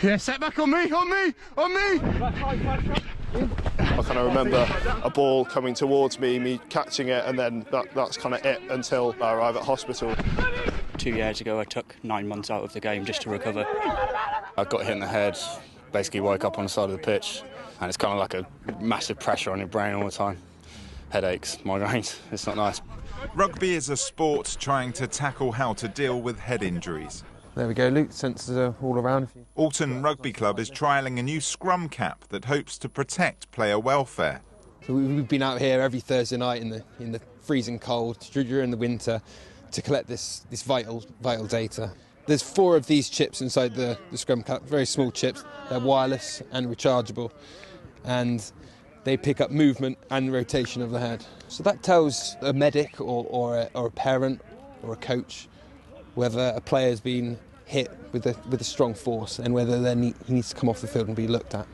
Yeah, set back on me, on me, on me! I kind of remember a ball coming towards me catching it, and then that's kind of it until I arrive at hospital. 2 years ago I took 9 months out of the game just to recover. I got hit in the head, basically woke up on the side of the pitch, and it's kind of like a massive pressure on your brain all the time. Headaches, migraines, it's not nice. Rugby is a sport trying to tackle how to deal with head injuries. There we go, Luke, sensors are all around. Alton Rugby Club is trialling a new Scrum CAP that hopes to protect player welfare. So we've been out here every Thursday night in the freezing cold during the winter to collect this vital data. There's 4 of these chips inside the Scrum CAP, very small chips. They're wireless and rechargeable, and they pick up movement and rotation of the head. So that tells a medic or a parent or a coach whether a player has been hit with a strong force and whether he needs to come off the field and be looked at.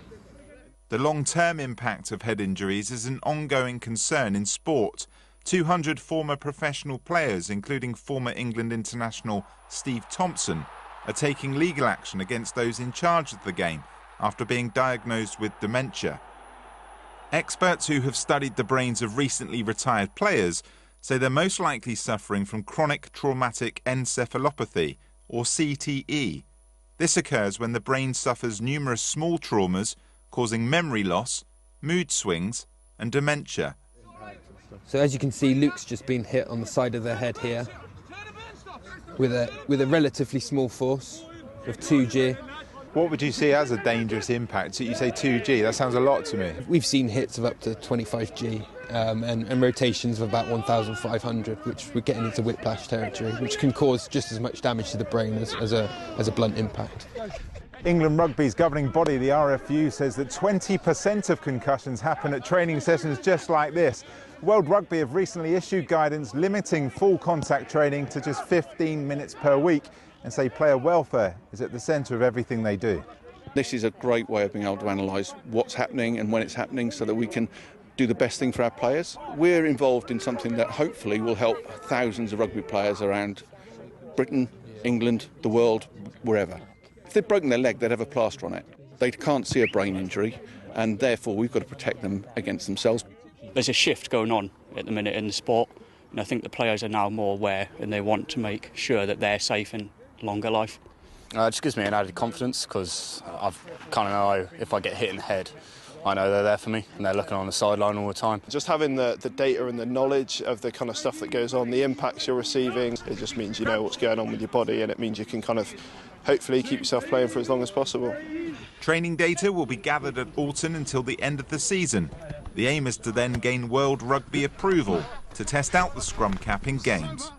The long-term impact of head injuries is an ongoing concern in sport. 200 former professional players, including former England international Steve Thompson, are taking legal action against those in charge of the game after being diagnosed with dementia. Experts who have studied the brains of recently retired players say they're most likely suffering from chronic traumatic encephalopathy, or CTE. This occurs when the brain suffers numerous small traumas, causing memory loss, mood swings and dementia. So as you can see, Luke's just been hit on the side of the head here with a relatively small force of 2G. What would you see as a dangerous impact? So you say 2G, that sounds a lot to me. We've seen hits of up to 25G and rotations of about 1,500, which we're getting into whiplash territory, which can cause just as much damage to the brain as a blunt impact. England Rugby's governing body, the RFU, says that 20% of concussions happen at training sessions just like this. World Rugby have recently issued guidance limiting full contact training to just 15 minutes per week and say player welfare is at the centre of everything they do. This is a great way of being able to analyse what's happening and when it's happening so that we can do the best thing for our players. We're involved in something that hopefully will help thousands of rugby players around Britain, England, the world, wherever. If they'd broken their leg, they'd have a plaster on it. They can't see a brain injury, and therefore we've got to protect them against themselves. There's a shift going on at the minute in the sport, and I think the players are now more aware and they want to make sure that they're safe in longer life. It just gives me an added confidence because I kind of know if I get hit in the head, I know they're there for me and they're looking on the sideline all the time. Just having the data and the knowledge of the kind of stuff that goes on, the impacts you're receiving, it just means you know what's going on with your body, and it means you can kind of hopefully keep yourself playing for as long as possible. Training data will be gathered at Alton until the end of the season. The aim is to then gain World Rugby approval to test out the Scrum CAP in games.